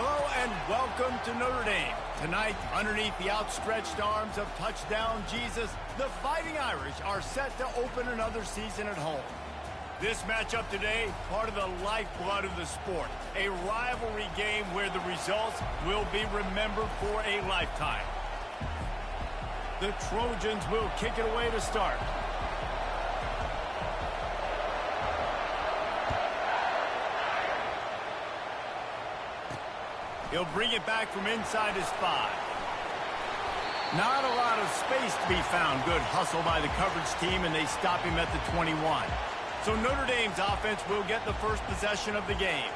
Hello and welcome to Notre Dame. Tonight, underneath the outstretched arms of touchdown Jesus, the Fighting Irish are set to open another season at home. This matchup today, part of the lifeblood of the sport. A rivalry game where the results will be remembered for a lifetime. The Trojans will kick it away to start. He'll bring it back from inside his 5. Not a lot of space to be found. Good hustle by the coverage team, and they stop him at the 21. So Notre Dame's offense will get the first possession of the game.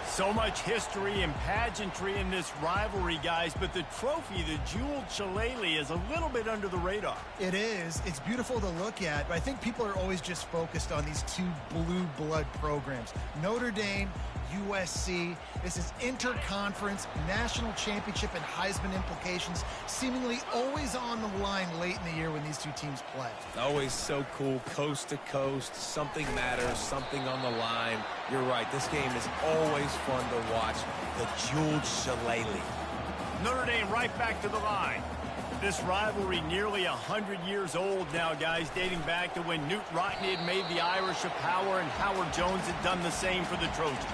So much history and pageantry in this rivalry, guys, but the trophy, the jeweled shillelagh, is a little bit under the radar. It is. It's beautiful to look at, but I think people are always just focused on these two blue blood programs. Notre Dame, USC. This is interconference, national championship, and Heisman implications seemingly always on the line late in the year when these two teams play. Always so cool, coast to coast. Something matters, something on the line. You're right. This game is always fun to watch. The jeweled shillelagh. Notre Dame right back to the line. This rivalry nearly 100 years old now, guys, dating back to when Newt Rockne had made the Irish a power and Howard Jones had done the same for the Trojans.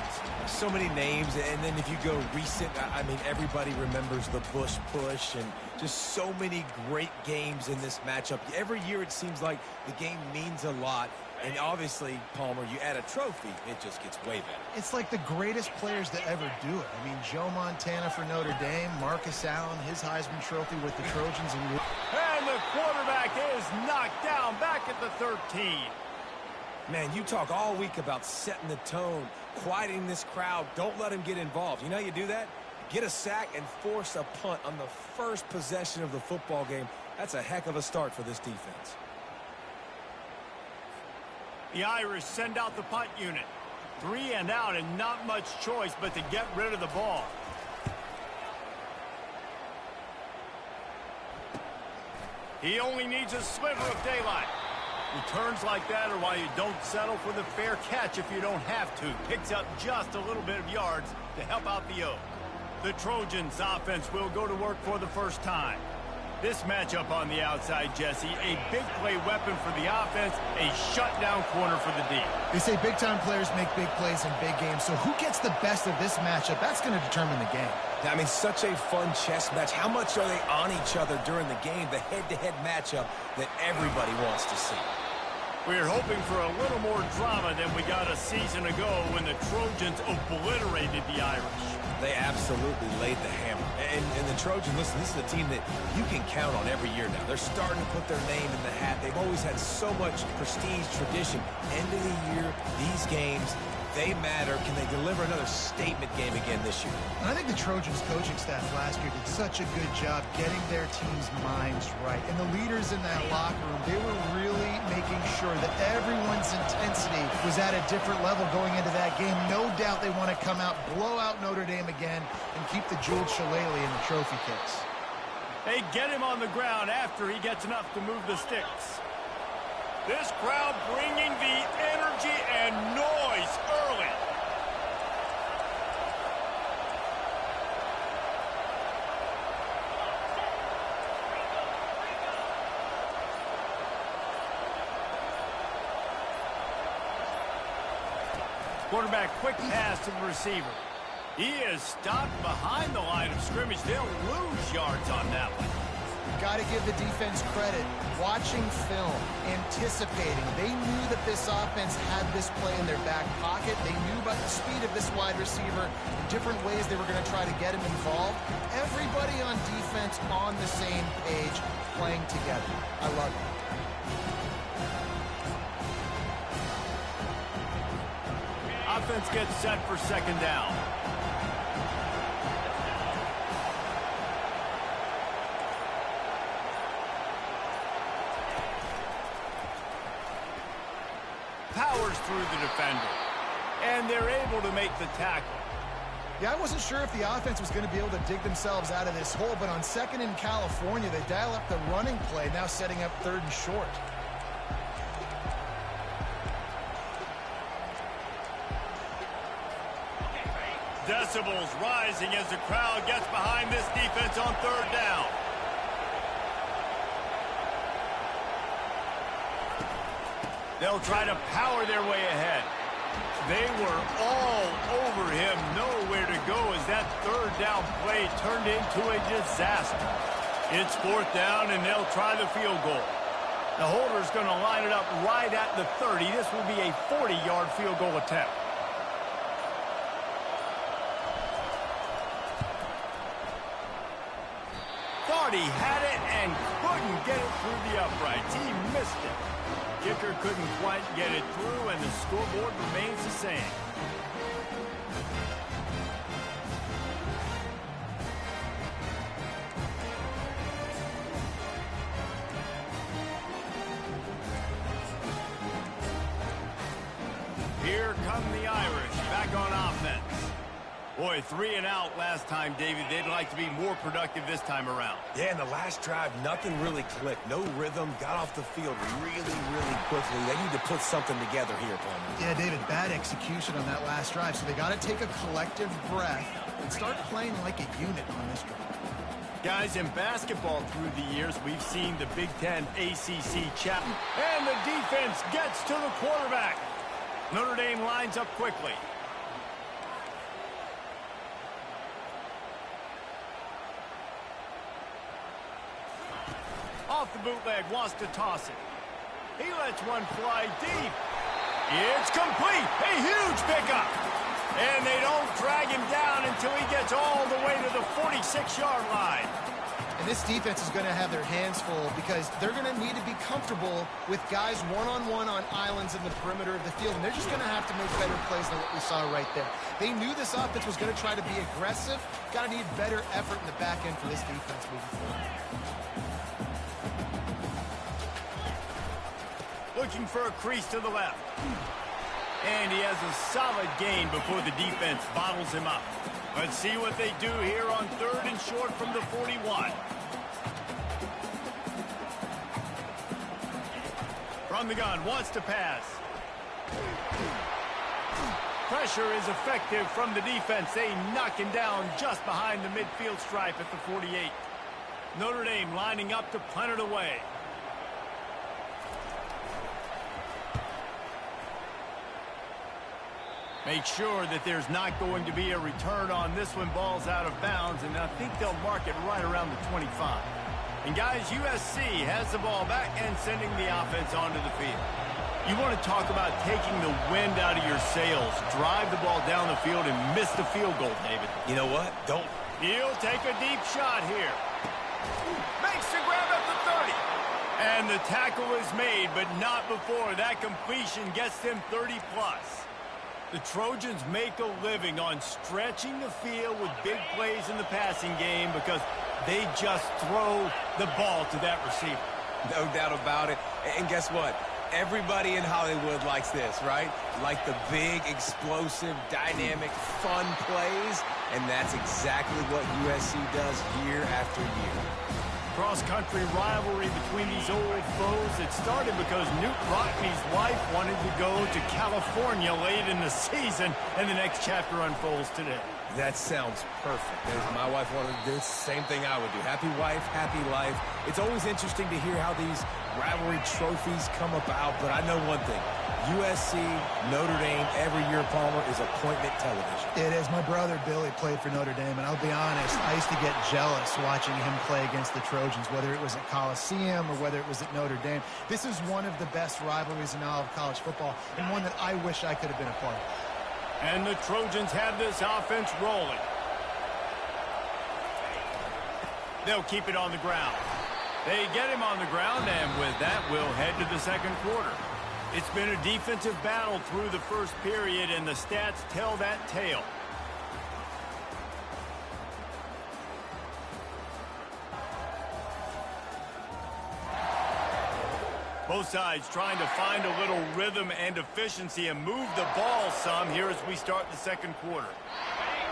So many names, and then if you go recent, I mean, everybody remembers the Bush push and just so many great games in this matchup. Every year it seems like the game means a lot. And obviously, Palmer, you add a trophy, it just gets way better. It's like the greatest players to ever do it. I mean, Joe Montana for Notre Dame, Marcus Allen, his Heisman Trophy with the Trojans. And the quarterback is knocked down back at the 13. Man, you talk all week about setting the tone, quieting this crowd. Don't let him get involved. You know how you do that? Get a sack and force a punt on the first possession of the football game. That's a heck of a start for this defense. The Irish send out the punt unit. 3 and out and not much choice but to get rid of the ball. He only needs a sliver of daylight. Returns like that are why you don't settle for the fair catch if you don't have to. Picks up just a little bit of yards to help out the Oak. The Trojans' offense will go to work for the first time. This matchup on the outside, Jesse, a big play weapon for the offense, a shutdown corner for the D. They say big-time players make big plays in big games, so who gets the best of this matchup? That's going to determine the game. I mean, such a fun chess match. How much are they on each other during the game, the head-to-head matchup that everybody wants to see? We're hoping for a little more drama than we got a season ago when the Trojans obliterated the Irish. They absolutely laid the hammer. And the Trojans, listen, this is a team that you can count on every year now. They're starting to put their name in the hat. They've always had so much prestige, tradition. End of the year, these games, they matter. Can they deliver another statement game again this year? And I think the Trojans coaching staff last year did such a good job getting their team's minds right. And the leaders in that locker room, they were really making sure that everyone's intensity was at a different level going into that game. No doubt they want to come out, blow out Notre Dame again, and keep the jeweled shillelagh in the trophy case. They get him on the ground after he gets enough to move the sticks. This crowd bringing the energy and noise early. Quarterback, quick pass to the receiver. He is stopped behind the line of scrimmage. They'll lose yards on that one. Got to give the defense credit. Watching film, anticipating. They knew that this offense had this play in their back pocket. They knew about the speed of this wide receiver, the different ways they were going to try to get him involved. Everybody on defense on the same page, playing together. I love it. Offense gets set for second down. Powers through the defender. And they're able to make the tackle. Yeah, I wasn't sure if the offense was going to be able to dig themselves out of this hole, but on second in California, they dial up the running play, now setting up third and short. Decibels rising as the crowd gets behind this defense on third down. They'll try to power their way ahead. They were all over him, nowhere to go as that third down play turned into a disaster. It's fourth down, and they'll try the field goal. The holder's going to line it up right at the 30. This will be a 40-yard field goal attempt. Thought he had it and couldn't get it through the uprights. He missed it. Kicker couldn't quite get it through, and the scoreboard remains the same. Here come the Irish, back on offense. Boy, 3 and out last time, David. They'd like to be more productive this time around. Yeah, in the last drive, nothing really clicked. No rhythm, got off the field really quickly. They need to put something together here, Palmer. Yeah, David, bad execution on that last drive, so they got to take a collective breath and start playing like a unit on this drive. Guys, in basketball through the years, we've seen the Big Ten ACC champ. And the defense gets to the quarterback. Notre Dame lines up quickly. Off the bootleg, wants to toss it. He lets one fly deep. It's complete. A huge pickup. And they don't drag him down until he gets all the way to the 46-yard line. And this defense is going to have their hands full because they're going to need to be comfortable with guys one-on-one on islands in the perimeter of the field. And they're just going to have to make better plays than what we saw right there. They knew this offense was going to try to be aggressive. Got to need better effort in the back end for this defense moving forward. Looking for a crease to the left. And he has a solid gain before the defense bottles him up. Let's see what they do here on third and short from the 41. From the gun, wants to pass. Pressure is effective from the defense. They knock him down just behind the midfield stripe at the 48. Notre Dame lining up to punt it away. Make sure that there's not going to be a return on this one. Ball's out of bounds, and I think they'll mark it right around the 25. And guys, USC has the ball back and sending the offense onto the field. You want to talk about taking the wind out of your sails. Drive the ball down the field and miss the field goal, David. You know what? Don't. He'll take a deep shot here. Makes the grab at the 30. And the tackle is made, but not before that completion gets them 30-plus. The Trojans make a living on stretching the field with big plays in the passing game because they just throw the ball to that receiver. No doubt about it. And guess what? Everybody in Hollywood likes this, right? Like the big, explosive, dynamic, fun plays. And that's exactly what USC does year after year. Cross-country rivalry between these old foes. It started because Newt Rockne's wife wanted to go to California late in the season, and the next chapter unfolds today. That sounds perfect. If my wife wanted to do the same thing I would do. Happy wife, happy life. It's always interesting to hear how these rivalry trophies come about, but I know one thing. USC, Notre Dame, every year, Palmer, is appointment television. It is. My brother Billy played for Notre Dame, and I'll be honest, I used to get jealous watching him play against the Trojans, whether it was at Coliseum or whether it was at Notre Dame. This is one of the best rivalries in all of college football, and one that I wish I could have been a part of. And the Trojans have this offense rolling. They'll keep it on the ground. They get him on the ground, and with that, we'll head to the second quarter. It's been a defensive battle through the first period, and the stats tell that tale. Both sides trying to find a little rhythm and efficiency and move the ball some here as we start the second quarter.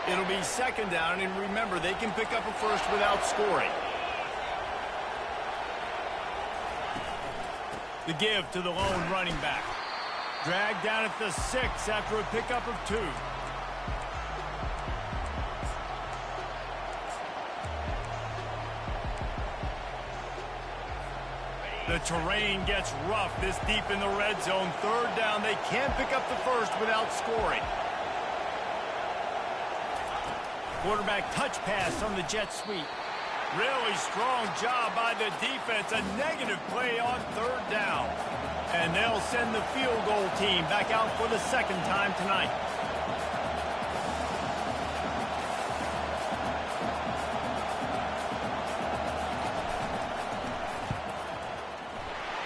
It'll be second down, and remember, they can pick up a first without scoring. The give to the lone running back. Dragged down at the 6 after a pickup of 2. The terrain gets rough this deep in the red zone. Third down, they can't pick up the first without scoring. Quarterback touch pass on the jet sweep. Really strong job by the defense. A negative play on third down. And they'll send the field goal team back out for the second time tonight.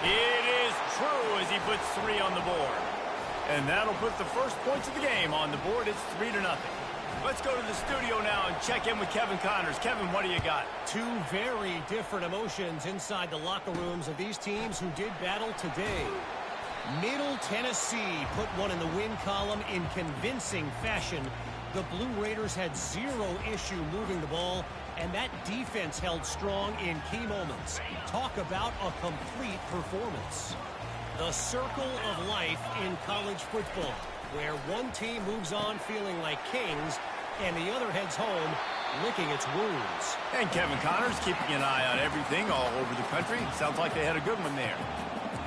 It is true as he puts 3 on the board. And that'll put the first points of the game on the board. It's 3-0. Let's go to the studio now and check in with Kevin Connors. Kevin, what do you got? Two very different emotions inside the locker rooms of these teams who did battle today. Middle Tennessee put one in the win column in convincing fashion. The Blue Raiders had 0 issue moving the ball, and that defense held strong in key moments. Talk about a complete performance. The circle of life in college football, where one team moves on feeling like kings and the other heads home licking its wounds. And Kevin Connors keeping an eye on everything all over the country. Sounds like they had a good one there.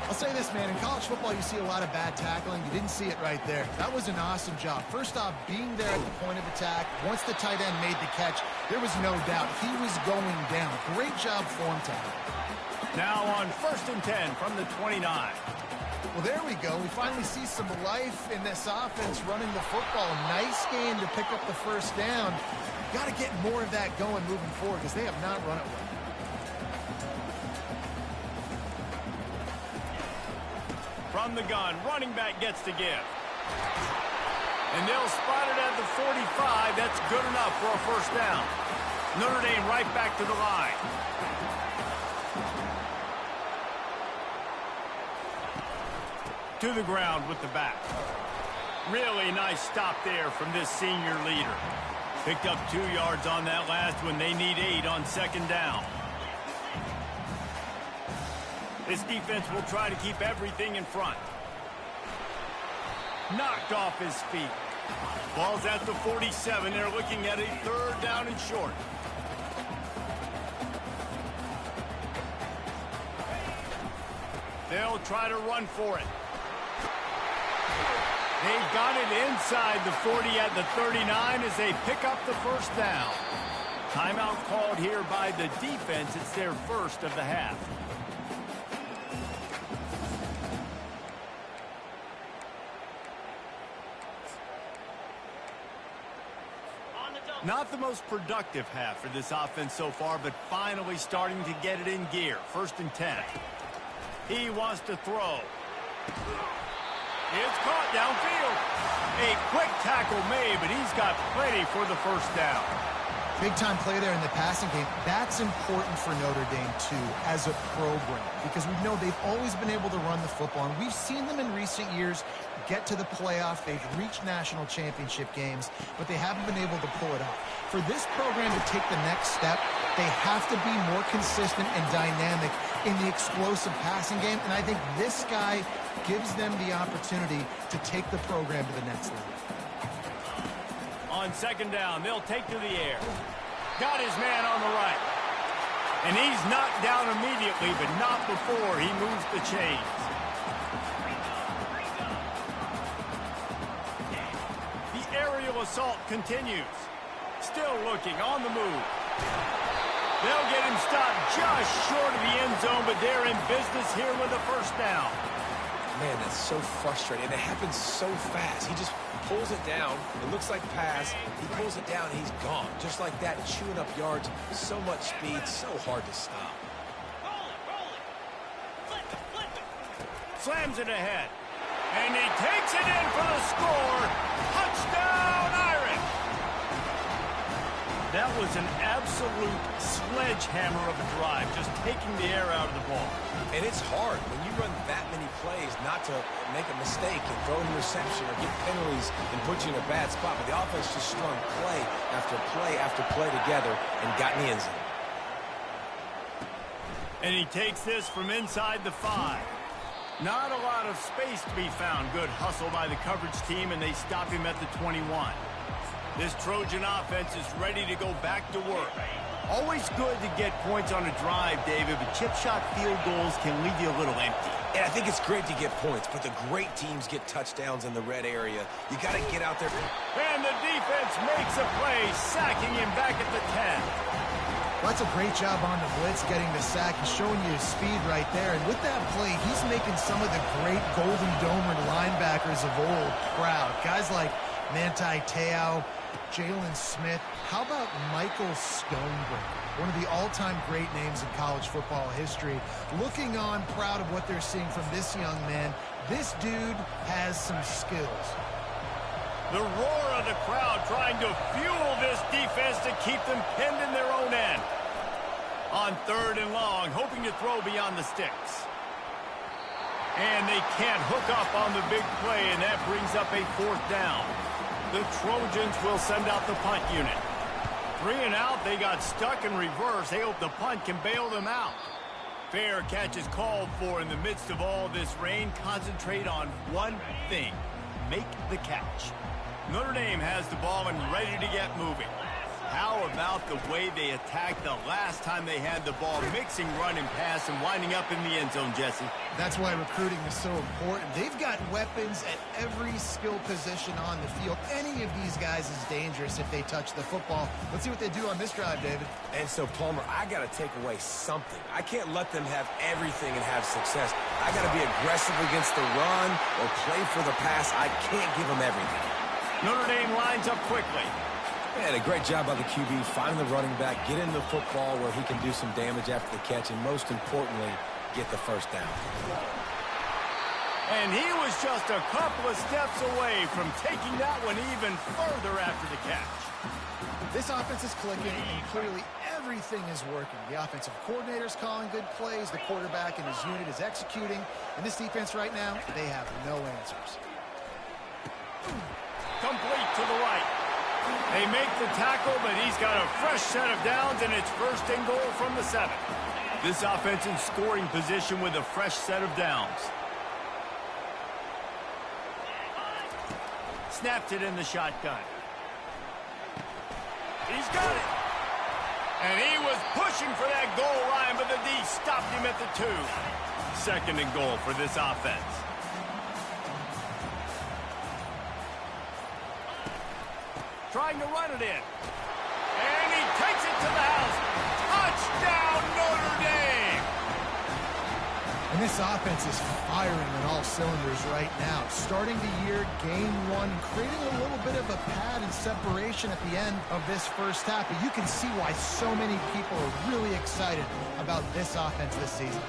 I'll say this, man. In college football, you see a lot of bad tackling. You didn't see it right there. That was an awesome job. First off, being there at the point of attack. Once the tight end made the catch, there was no doubt he was going down. Great job for him to have. Now on 1st and 10 from the 29. Well, there we go. We finally see some life in this offense running the football. Nice game to pick up the first down. Got to get more of that going moving forward because they have not run it well. From the gun, running back gets to give. And they'll spot it at the 45. That's good enough for a first down. Notre Dame right back to the line. To the ground with the back. Really nice stop there from this senior leader. Picked up 2 yards on that last one. They need 8 on second down. This defense will try to keep everything in front. Knocked off his feet. Ball's at the 47. They're looking at a 3rd down and short. They'll try to run for it. They've got it inside the 40 at the 39 as they pick up the first down. Timeout called here by the defense. It's their first of the half. Not the most productive half for this offense so far, but finally starting to get it in gear. 1st and 10. He wants to throw. It's caught downfield. A quick tackle made, but he's got plenty for the first down. Big-time play there in the passing game. That's important for Notre Dame, too, as a program, because we know they've always been able to run the football, and we've seen them in recent years get to the playoff. They've reached national championship games, but they haven't been able to pull it off. For this program to take the next step, they have to be more consistent and dynamic in the explosive passing game, and I think this guy gives them the opportunity to take the program to the next level. On second down, they'll take to the air. Got his man on the right. And he's knocked down immediately, but not before he moves the chains. The aerial assault continues. Still looking on the move. They'll get him stopped just short of the end zone, but they're in business here with a first down. Man, that's so frustrating. And it happens so fast. He just pulls it down. It looks like pass. He pulls it down, and he's gone. Just like that, chewing up yards. So much speed, so hard to stop. Slams it ahead. And he takes it in for the score. Touchdown, Irish! That was an absolute sledgehammer of a drive, just taking the air out of the ball. And it's hard when you run that many plays not to make a mistake and throw an interception or get penalties and put you in a bad spot. But the offense just strung play after play after play together and got in the end zone. And he takes this from inside the 5. Not a lot of space to be found. Good hustle by the coverage team, and they stop him at the 21. This Trojan offense is ready to go back to work. Always good to get points on a drive, David, but chip shot field goals can leave you a little empty. And I think it's great to get points, but the great teams get touchdowns in the red area. You got to get out there. And the defense makes a play, sacking him back at the 10. Well, that's a great job on the blitz, getting the sack. He's showing you his speed right there. And with that play, he's making some of the great Golden Domer linebackers of old proud. Guys like Manti Te'o, Jalen Smith. How about Michael Stonebreaker? One of the all-time great names in college football history. Looking on, proud of what they're seeing from this young man. This dude has some skills. The roar of the crowd trying to fuel this defense to keep them pinned in their own end. On 3rd and long, hoping to throw beyond the sticks. And they can't hook up on the big play, and that brings up a 4th down. The Trojans will send out the punt unit. 3 and out, they got stuck in reverse. They hope the punt can bail them out. Fair catch is called for in the midst of all this rain. Concentrate on one thing: make the catch. Notre Dame has the ball and ready to get moving. How about the way they attacked the last time they had the ball, mixing run and pass and winding up in the end zone, Jesse? That's why recruiting is so important. They've got weapons at every skill position on the field. Any of these guys is dangerous if they touch the football. Let's see what they do on this drive, David. And so, Palmer, I got to take away something. I can't let them have everything and have success. I got to be aggressive against the run or play for the pass. I can't give them everything. Notre Dame lines up quickly. And a great job by the QB, finding the running back, get in the football where he can do some damage after the catch, and most importantly, get the 1st down. And he was just a couple of steps away from taking that one even further after the catch. This offense is clicking, and clearly everything is working. The offensive coordinator's calling good plays. The quarterback and his unit is executing. And this defense right now, they have no answers. Complete to the right. They make the tackle, but he's got a fresh set of downs, and it's 1st and goal from the 7. This offense in scoring position with a fresh set of downs. Snapped it in the shotgun. He's got it. And he was pushing for that goal line, but the D stopped him at the 2. 2nd and goal for this offense. Trying to run it in. And he takes it to the house. Touchdown, Notre Dame! And this offense is firing on all cylinders right now. Starting the year, game 1, creating a little bit of a pad and separation at the end of this 1st half. But you can see why so many people are really excited about this offense this season.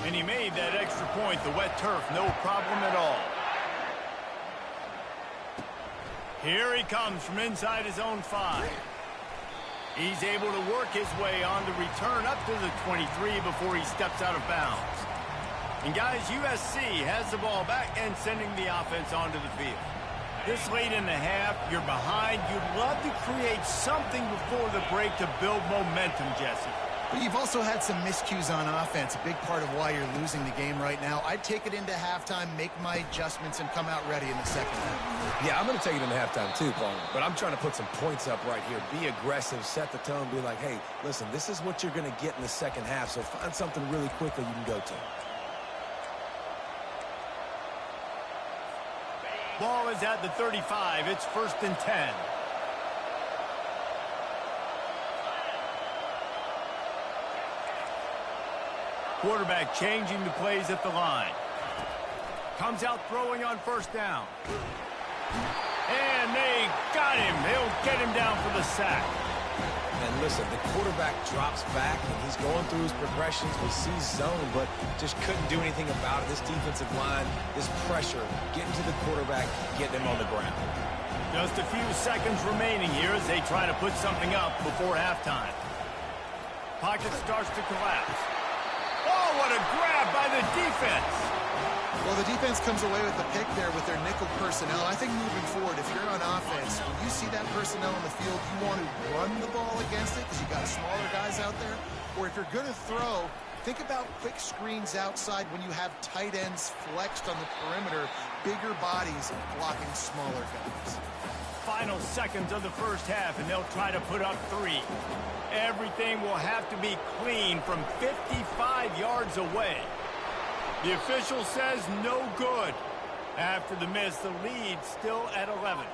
And he made that extra point, the wet turf, no problem at all. Here he comes from inside his own 5. He's able to work his way on the return up to the 23 before he steps out of bounds. And guys, USC has the ball back and sending the offense onto the field. This late in the half, you're behind. You'd love to create something before the break to build momentum, Jesse. But you've also had some miscues on offense, a big part of why you're losing the game right now. I'd take it into halftime, make my adjustments, and come out ready in the 2nd half. Yeah, I'm going to take it into halftime too, Paul. But I'm trying to put some points up right here. Be aggressive, set the tone, be like, hey, listen, this is what you're going to get in the 2nd half, so find something really quickly you can go to. Ball is at the 35. It's 1st and 10. Quarterback changing the plays at the line. Comes out throwing on 1st down. And they got him. They'll get him down for the sack. And listen, the quarterback drops back, and he's going through his progressions. We see zone, but just couldn't do anything about it. This defensive line, this pressure, getting to the quarterback, getting him on the ground. Just a few seconds remaining here as they try to put something up before halftime. Pocket starts to collapse. Oh, what a grab by the defense. Well, the defense comes away with the pick there with their nickel personnel. I think moving forward, if you're on offense, when you see that personnel on the field, you want to run the ball against it because you've got smaller guys out there. Or if you're going to throw, think about quick screens outside when you have tight ends flexed on the perimeter, bigger bodies blocking smaller guys. final seconds of the first half, and they'll try to put up 3. Everything will have to be clean from 55 yards away. The official says no good. After the miss, the lead still at 11.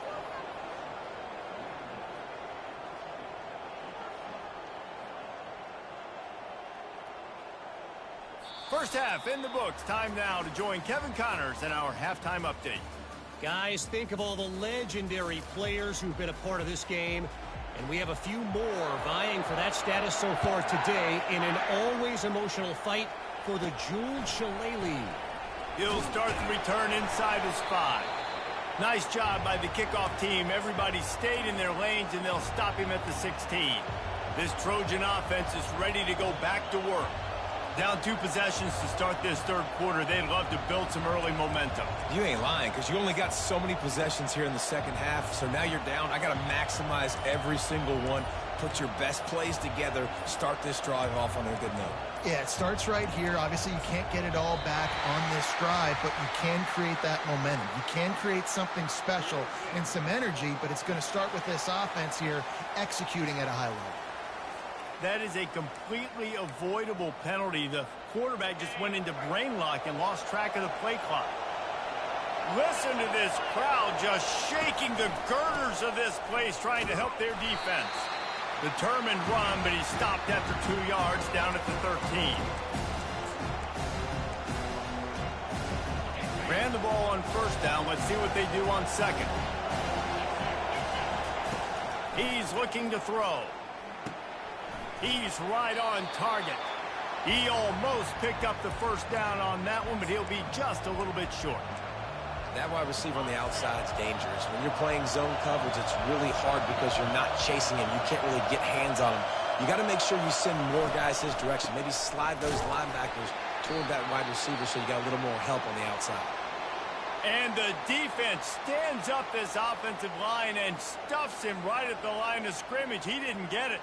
First half in the books. Time now to join Kevin Connors in our halftime update. Guys, think of all the legendary players who've been a part of this game. And we have a few more vying for that status so far today in an always emotional fight for the jeweled shillelagh. He'll start the return inside his 5. Nice job by the kickoff team. Everybody stayed in their lanes, and they'll stop him at the 16. This Trojan offense is ready to go back to work. Down 2 possessions to start this third quarter. They'd love to build some early momentum. You ain't lying, because you only got so many possessions here in the second half, so now you're down. I got to maximize every single one. Put your best plays together. Start this drive off on a good note. Yeah, it starts right here. Obviously, you can't get it all back on this drive, but you can create that momentum. You can create something special and some energy, but it's going to start with this offense here executing at a high level. That is a completely avoidable penalty. The quarterback just went into brain lock and lost track of the play clock. Listen to this crowd just shaking the girders of this place, trying to help their defense. Determined run, but he stopped after 2 yards down at the 13. Ran the ball on first down. Let's see what they do on second. He's looking to throw. He's right on target. He almost picked up the first down on that one, but he'll be just a little bit short. That wide receiver on the outside is dangerous. When you're playing zone coverage, it's really hard because you're not chasing him. You can't really get hands on him. You got to make sure you send more guys his direction. Maybe slide those linebackers toward that wide receiver so you got a little more help on the outside. And the defense stands up this offensive line and stuffs him right at the line of scrimmage. He didn't get it.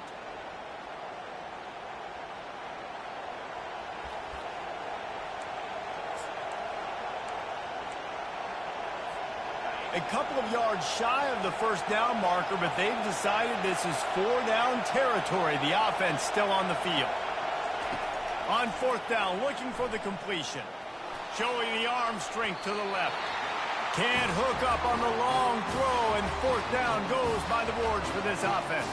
A couple of yards shy of the first down marker, but they've decided this is 4-down territory. The offense still on the field. On fourth down, looking for the completion. Showing the arm strength to the left. Can't hook up on the long throw, and fourth down goes by the boards for this offense.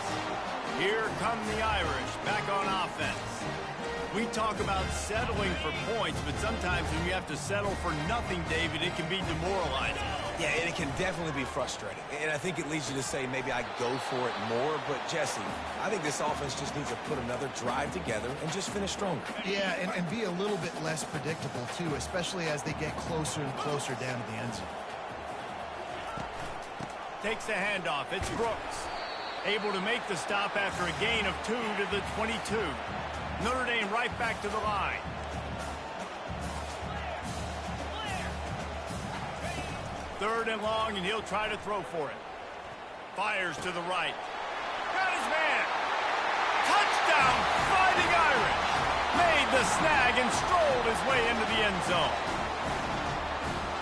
Here come the Irish back on offense. We talk about settling for points, but sometimes when you have to settle for nothing, David, it can be demoralizing. Yeah, and it can definitely be frustrating. And I think it leads you to say maybe I go for it more. But, Jesse, I think this offense just needs to put another drive together and just finish stronger. Yeah, and be a little bit less predictable, too, especially as they get closer and closer down to the end zone. Takes the handoff. It's Brooks. Able to make the stop after a gain of 2 to the 22. Notre Dame right back to the line. Third and long, and he'll try to throw for it. Fires to the right. Got his man. Touchdown, Fighting Irish. Made the snag and strolled his way into the end zone.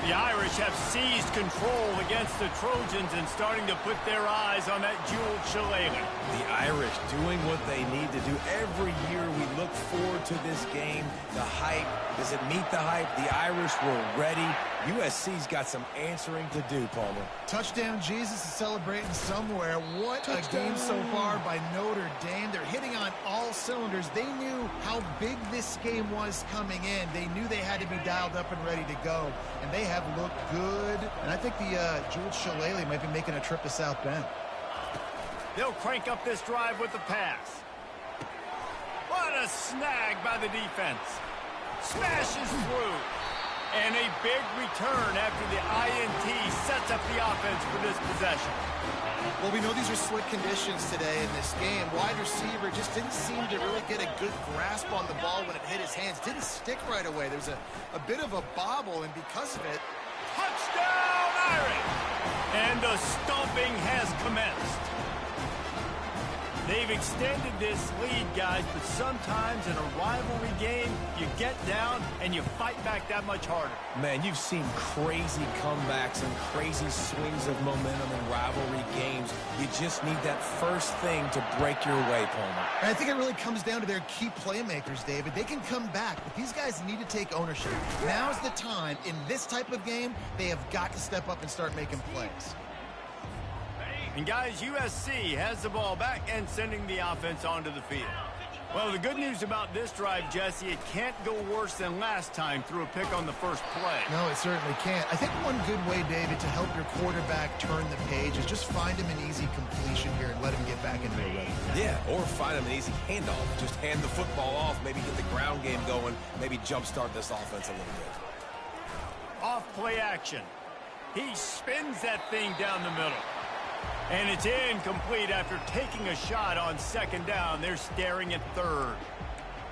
The Irish have seized control against the Trojans and starting to put their eyes on that jeweled shillelagh. The Irish doing what they need to do. Every year we look forward to this game. The hype, does it meet the hype? The Irish were ready. USC's got some answering to do, Palmer. Touchdown Jesus is celebrating somewhere. What a game so far by Notre Dame. They're hitting on all cylinders. They knew how big this game was coming in. They knew they had to be dialed up and ready to go. And they have looked good. And I think the jeweled shillelagh might be making a trip to South Bend. They'll crank up this drive with the pass. What a snag by the defense. Smashes through. And a big return after the INT sets up the offense for this possession. Well, we know these are slick conditions today in this game. Wide receiver just didn't seem to really get a good grasp on the ball when it hit his hands. Didn't stick right away. There's a bit of a bobble, and because of it... Touchdown, Irish! And the stomping has commenced. They They've extended this lead, guys, but sometimes in a rivalry game, you get down and you fight back that much harder. Man, you've seen crazy comebacks and crazy swings of momentum in rivalry games. You just need that first thing to break your way, Palmer. And I think it really comes down to their key playmakers, David. They can come back, but these guys need to take ownership. Now's the time. In this type of game, they have got to step up and start making plays. And guys, USC has the ball back and sending the offense onto the field. Well, the good news about this drive, Jesse, it can't go worse than last time through a pick on the first play. No, it certainly can't. I think one good way, David, to help your quarterback turn the page is just find him an easy completion here and let him get back into a rhythm. Yeah, or find him an easy handoff. Just hand the football off, maybe get the ground game going, maybe jumpstart this offense a little bit. Off play action. He spins that thing down the middle. And it's incomplete after taking a shot on second down. They're staring at third.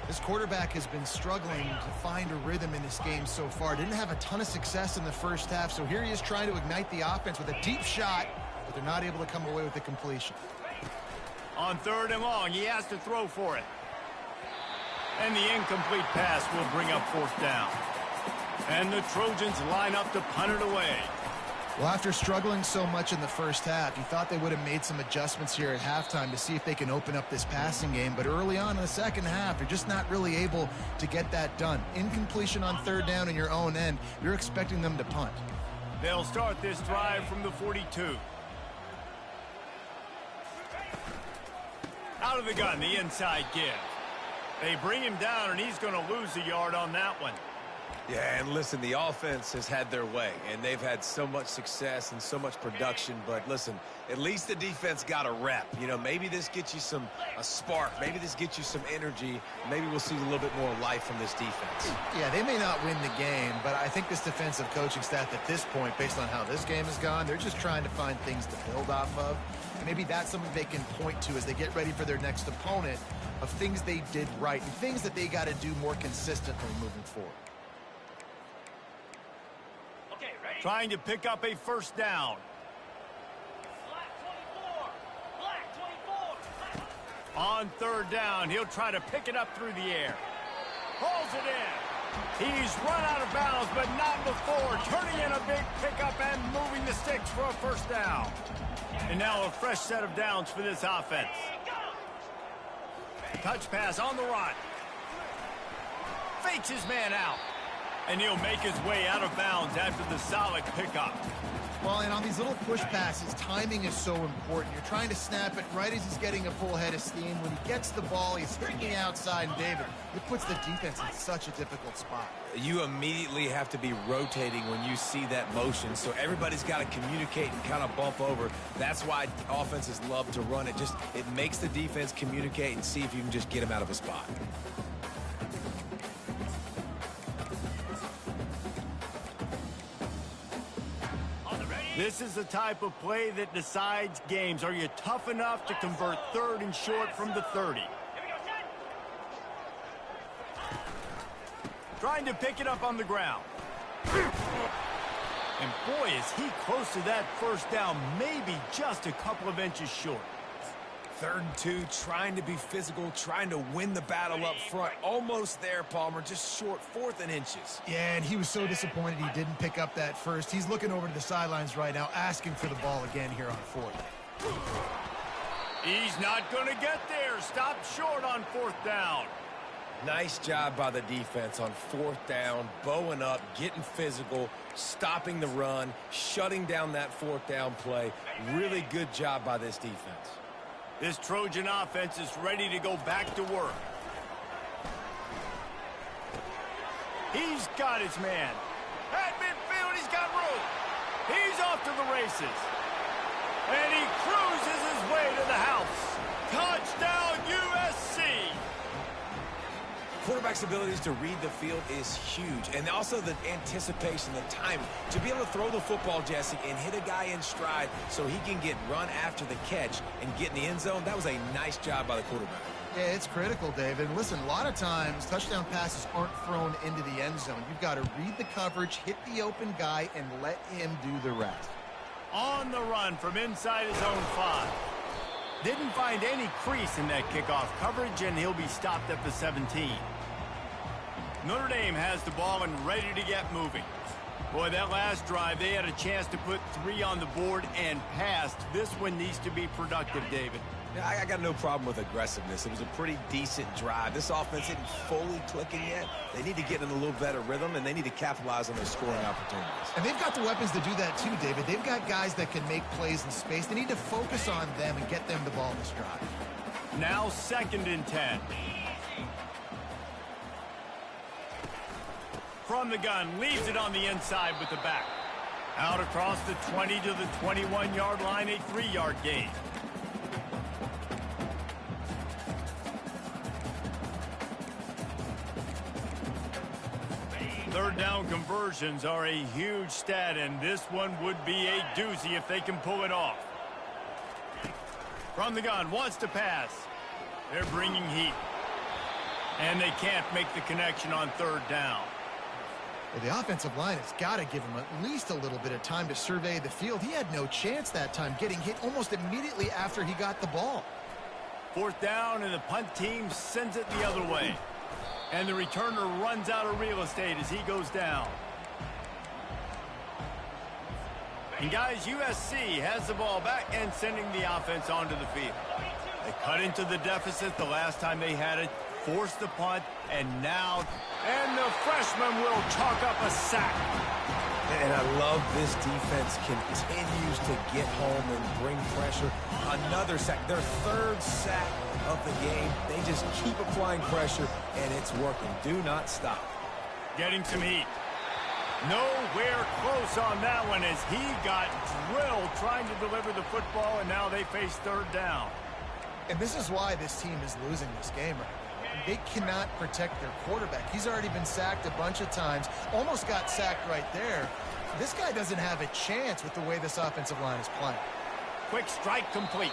This quarterback has been struggling to find a rhythm in this game so far. Didn't have a ton of success in the first half, so here he is trying to ignite the offense with a deep shot, but they're not able to come away with the completion. On third and long, he has to throw for it. And the incomplete pass will bring up fourth down. And the Trojans line up to punt it away. Well, after struggling so much in the first half, you thought they would have made some adjustments here at halftime to see if they can open up this passing game. But early on in the second half, they're just not really able to get that done. Incompletion on third down in your own end, you're expecting them to punt. They'll start this drive from the 42. Out of the gun, the inside give. They bring him down, and he's going to lose a yard on that one. Yeah, and listen, the offense has had their way, and they've had so much success and so much production. But listen, at least the defense got a rep. You know, maybe this gets you a spark. Maybe this gets you some energy. Maybe we'll see a little bit more life from this defense. Yeah, they may not win the game, but I think this defensive coaching staff at this point, based on how this game has gone, they're just trying to find things to build off of. And maybe that's something they can point to as they get ready for their next opponent, of things they did right and things that they got to do more consistently moving forward. Trying to pick up a first down. On third down, he'll try to pick it up through the air. Hauls it in. He's run out of bounds, but not before. Turning in a big pickup and moving the sticks for a first down. And now a fresh set of downs for this offense. Touch pass on the run. Fakes his man out. And he'll make his way out of bounds after the solid pickup. Well, and on these little push passes, timing is so important. You're trying to snap it right as he's getting a full head of steam. When he gets the ball, he's hitting the outside, and David, it puts the defense in such a difficult spot. You immediately have to be rotating when you see that motion, so everybody's got to communicate and kind of bump over. That's why offenses love to run it. It makes the defense communicate and see if you can just get him out of a spot. This is the type of play that decides games. Are you tough enough to convert third and short from the 30? Trying to pick it up on the ground. And boy, is he close to that first down, maybe just a couple of inches short. 3rd and 2, trying to be physical, trying to win the battle up front. Almost there, Palmer, just short, 4th and inches. Yeah, and he was so disappointed he didn't pick up that first. He's looking over to the sidelines right now, asking for the ball again here on 4th. He's not going to get there. Stopped short on 4th down. Nice job by the defense on 4th down, bowing up, getting physical, stopping the run, shutting down that 4th down play. Really good job by this defense. This Trojan offense is ready to go back to work. He's got his man. At midfield, he's got room. He's off to the races. And he cruises his way to the house. Touchdown, USC! Quarterback's abilities to read the field is huge. And also the anticipation, the timing. To be able to throw the football, Jesse, and hit a guy in stride so he can get run after the catch and get in the end zone, that was a nice job by the quarterback. Yeah, it's critical, David. And listen, a lot of times, touchdown passes aren't thrown into the end zone. You've got to read the coverage, hit the open guy, and let him do the rest. On the run from inside his own 5. Didn't find any crease in that kickoff coverage, and he'll be stopped at the 17. Notre Dame has the ball and ready to get moving. Boy, that last drive, they had a chance to put 3 on the board and passed. This one needs to be productive, David. Yeah, I got no problem with aggressiveness. It was a pretty decent drive. This offense isn't fully clicking yet. They need to get in a little better rhythm, and they need to capitalize on their scoring opportunities. And they've got the weapons to do that too, David. They've got guys that can make plays in space. They need to focus on them and get them the ball this drive. Now 2nd and 10. From the gun, leaves it on the inside with the back. Out across the 20 to the 21-yard line, a 3-yard gain. Third down conversions are a huge stat, and this one would be a doozy if they can pull it off. From the gun, wants to pass. They're bringing heat. And they can't make the connection on 3rd down. Well, the offensive line has got to give him at least a little bit of time to survey the field. He had no chance that time, getting hit almost immediately after he got the ball. 4th down, and the punt team sends it the other way. And the returner runs out of real estate as he goes down. And guys, USC has the ball back and sending the offense onto the field. They cut into the deficit the last time they had it, forced the punt, and now... And the freshman will chalk up a sack. And I love this defense continues to get home and bring pressure. Another sack, their 3rd sack of the game. They just keep applying pressure, and it's working. Do not stop. Getting some heat. Nowhere close on that one as he got drilled trying to deliver the football, and now they face 3rd down. And this is why this team is losing this game right now. They cannot protect their quarterback. He's already been sacked a bunch of times. Almost got sacked right there. This guy doesn't have a chance with the way this offensive line is playing. Quick strike complete.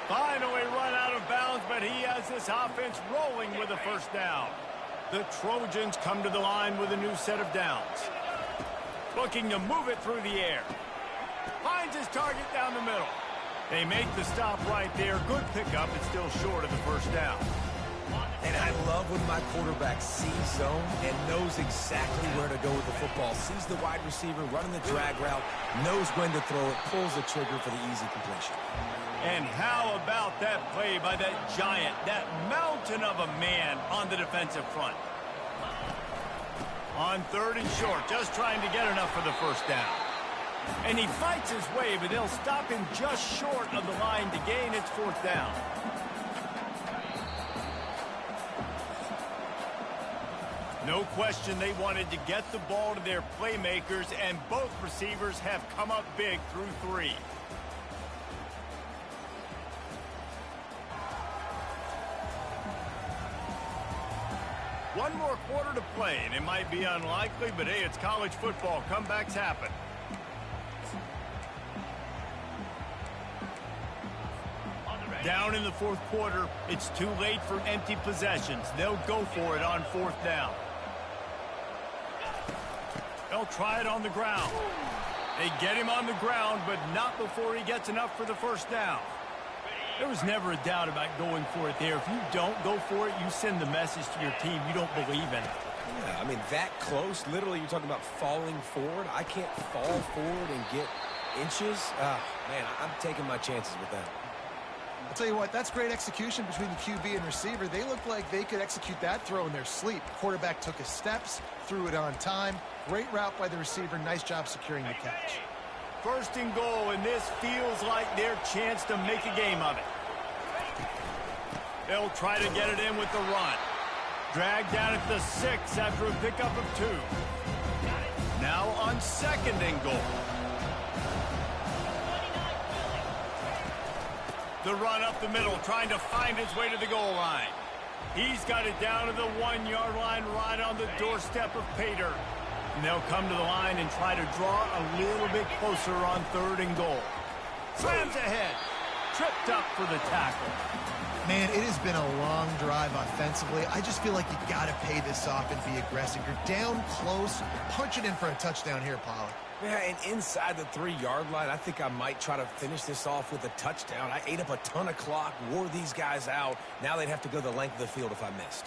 Finally run out of bounds, but he has this offense rolling with a 1st down. The Trojans come to the line with a new set of downs. Looking to move it through the air. Finds his target down the middle. They make the stop right there. Good pickup. It's still short of the 1st down. And I love when my quarterback sees zone and knows exactly where to go with the football. Sees the wide receiver running the drag route, knows when to throw it, pulls the trigger for the easy completion. And how about that play by that giant, that mountain of a man on the defensive front? On 3rd and short, just trying to get enough for the 1st down. And he fights his way, but they'll stop him just short of the line to gain. It's 4th down. No question they wanted to get the ball to their playmakers, and both receivers have come up big through 3. One more quarter to play, and it might be unlikely, but hey, it's college football. Comebacks happen. Down in the 4th quarter, it's too late for empty possessions. They'll go for it on 4th down. They'll try it on the ground. They get him on the ground, but not before he gets enough for the 1st down. There was never a doubt about going for it there. If you don't go for it, you send the message to your team you don't believe in it. Yeah, I mean, that close, literally you're talking about falling forward. I can't fall forward and get inches. Man, I'm taking my chances with that. I'll tell you what, that's great execution between the QB and receiver. They look like they could execute that throw in their sleep. Quarterback took his steps, threw it on time. Great route by the receiver. Nice job securing the catch. 1st and goal, and this feels like their chance to make a game of it. They'll try to get it in with the run. Dragged down at the 6 after a pickup of 2. Now on 2nd and goal. The run up the middle, trying to find his way to the goal line. He's got it down to the 1-yard line, right on the doorstep of Pater. And they'll come to the line and try to draw a little bit closer on 3rd and goal. Slams ahead. Tripped up for the tackle. Man, it has been a long drive offensively. I just feel like you got to pay this off and be aggressive. You're down close. Punch it in for a touchdown here, Pollard. Yeah, and inside the 3-yard line, I think I might try to finish this off with a touchdown. I ate up a ton of clock, wore these guys out. Now they'd have to go the length of the field if I missed.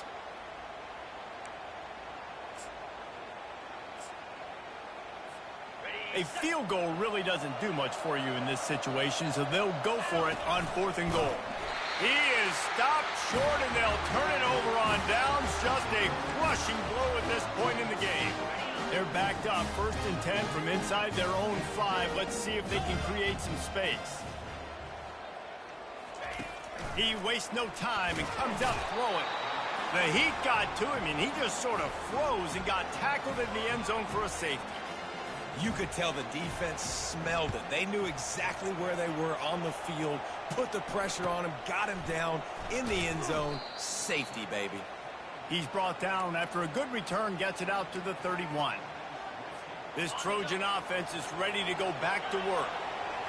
A field goal really doesn't do much for you in this situation, so they'll go for it on 4th and goal. He is stopped short, and they'll turn it over on downs. Just a crushing blow at this point in the game. They're backed up, 1st and 10 from inside their own 5. Let's see if they can create some space. He wastes no time and comes out throwing. The heat got to him, and he just sort of froze and got tackled in the end zone for a safety. You could tell the defense smelled it. They knew exactly where they were on the field, put the pressure on him, got him down in the end zone. Safety, baby. He's brought down after a good return, gets it out to the 31. This Trojan offense is ready to go back to work.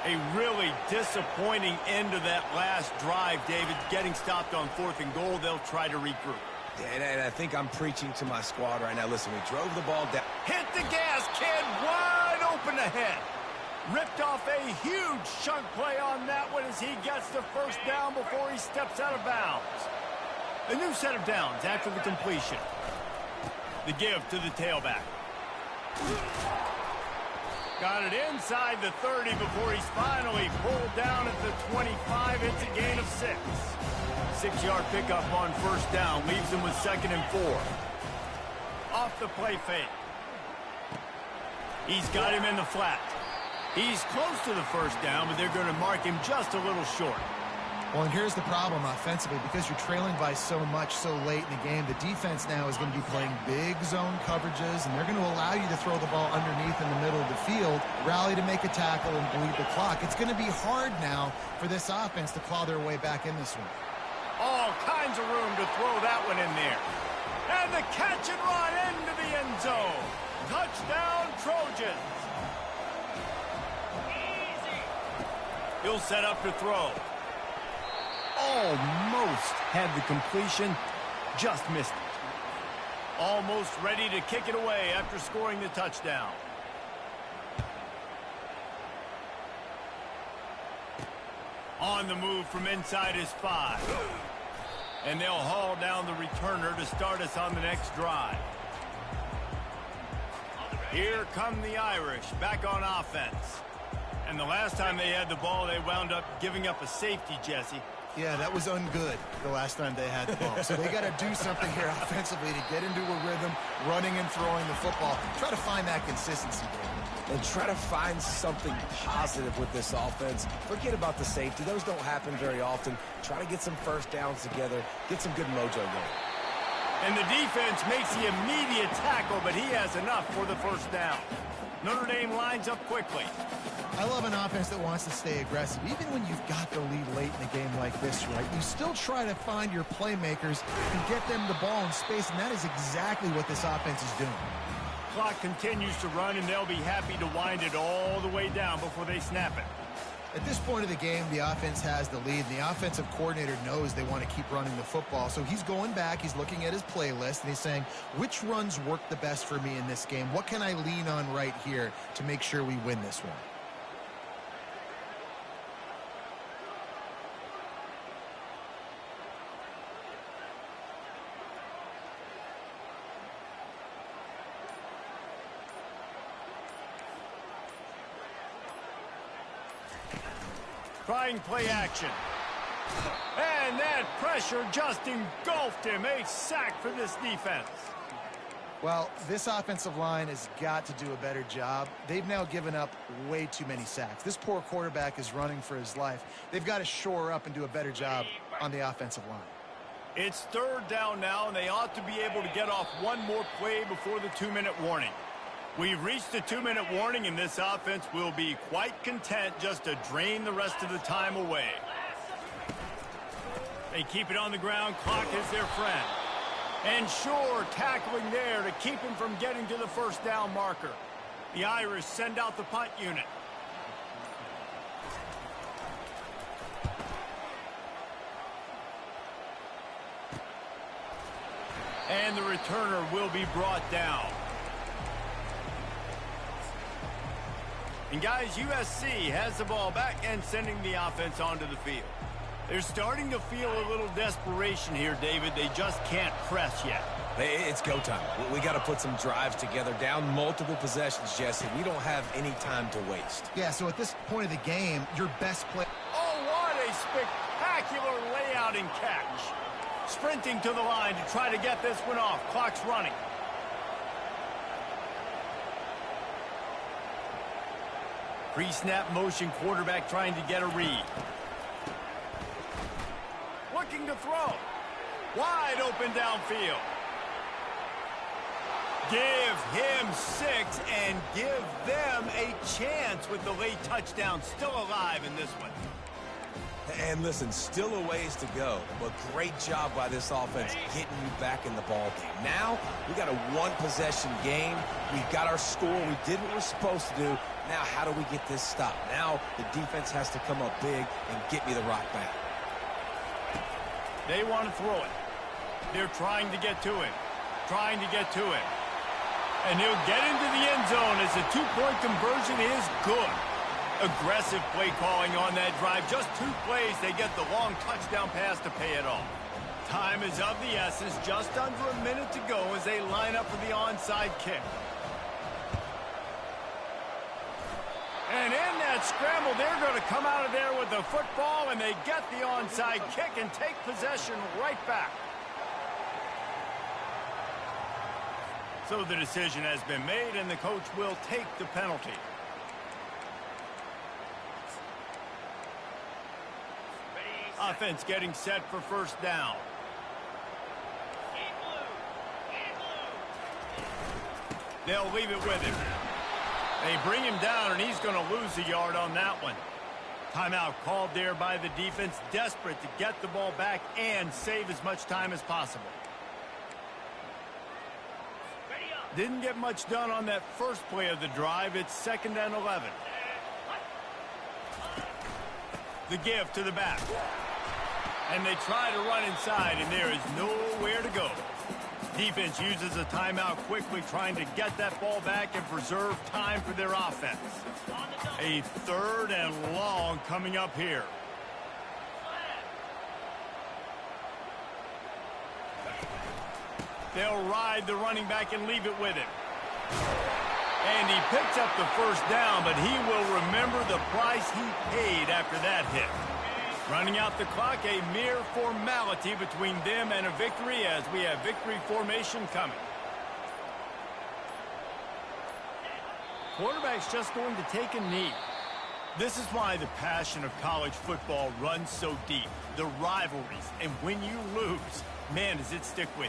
A really disappointing end of that last drive, David. Getting stopped on 4th and goal, they'll try to regroup. And I think I'm preaching to my squad right now. Listen, we drove the ball down. Hit the gas, kid, wide open ahead. Ripped off a huge chunk play on that one as he gets the 1st down before he steps out of bounds. A new set of downs after the completion. The give to the tailback. Got it inside the 30 before he's finally pulled down at the 25. It's a gain of 6. 6-yard pickup on 1st down. Leaves him with 2nd and 4. Off the play fake. He's got him in the flat. He's close to the 1st down, but they're going to mark him just a little short. Well, and here's the problem offensively. Because you're trailing by so much so late in the game, the defense now is going to be playing big zone coverages, and they're going to allow you to throw the ball underneath in the middle of the field, rally to make a tackle, and bleed the clock. It's going to be hard now for this offense to claw their way back in this one. All kinds of room to throw that one in there. And the catch and run into the end zone. Touchdown, Trojans. He'll set up to throw. Almost had the completion, just missed it. Almost ready to kick it away after scoring the touchdown. On the move from inside his 5. And they'll haul down the returner to start us on the next drive. Here come the Irish back on offense. And the last time they had the ball, they wound up giving up a safety, Jesse. Yeah, that was ungood the last time they had the ball. So they got to do something here offensively to get into a rhythm, running and throwing the football. Try to find that consistency there. And try to find something positive with this offense. Forget about the safety. Those don't happen very often. Try to get some 1st downs together. Get some good mojo going. And the defense makes the immediate tackle, but he has enough for the 1st down. Notre Dame lines up quickly. I love an offense that wants to stay aggressive. Even when you've got the lead late in the game like this, right, you still try to find your playmakers and get them the ball in space, and that is exactly what this offense is doing. Clock continues to run, and they'll be happy to wind it all the way down before they snap it. At this point of the game, the offense has the lead, and the offensive coordinator knows they want to keep running the football. So he's going back, he's looking at his playlist, and he's saying, which runs work the best for me in this game? What can I lean on right here to make sure we win this one? Trying play action. And that pressure just engulfed him. A sack for this defense. Well, this offensive line has got to do a better job. They've now given up way too many sacks. This poor quarterback is running for his life. They've got to shore up and do a better job on the offensive line. It's 3rd down now, and they ought to be able to get off one more play before the 2-minute warning. We've reached the 2-minute warning, and this offense will be quite content just to drain the rest of the time away. They keep it on the ground. Clock is their friend. And sure, tackling there to keep him from getting to the 1st down marker. The Irish send out the punt unit. And the returner will be brought down. And guys, USC has the ball back and sending the offense onto the field. They're starting to feel a little desperation here, David. They just can't press yet. It's go time. We got to put some drives together, down multiple possessions, Jesse. We don't have any time to waste. Yeah, so at this point of the game, your best play. Oh, what a spectacular layout and catch. Sprinting to the line to try to get this one off. Clock's running. Pre-snap motion, quarterback trying to get a read. Looking to throw. Wide open downfield. Give him 6 and give them a chance with the late touchdown. Still alive in this one. And listen, still a ways to go, but great job by this offense getting you back in the ball game. Now, we got a one-possession game. We got our score. We did what we're supposed to do. Now, how do we get this stopped? Now, the defense has to come up big and get me the rock back. They want to throw it. They're trying to get to him. Trying to get to him. And he'll get into the end zone as the two-point conversion is good. Aggressive play calling on that drive. Just 2 plays, they get the long touchdown pass to pay it off. Time is of the essence. Just under a minute to go as they line up for the onside kick. And in that scramble, they're going to come out of there with the football, and they get the onside kick and take possession right back. So the decision has been made, and the coach will take the penalty. Offense getting set for first down. They'll leave it with him. They bring him down, and he's going to lose a yard on that one. Timeout called there by the defense, desperate to get the ball back and save as much time as possible. Didn't get much done on that first play of the drive. It's 2nd and 11. The give to the back. And they try to run inside, and there is nowhere to go. Defense uses a timeout quickly, trying to get that ball back and preserve time for their offense. A 3rd and long coming up here. They'll ride the running back and leave it with him. And he picks up the first down, but he will remember the price he paid after that hit. Running out the clock, a mere formality between them and a victory as we have victory formation coming. Quarterback's just going to take a knee. This is why the passion of college football runs so deep. The rivalries, and when you lose, man, does it stick with you.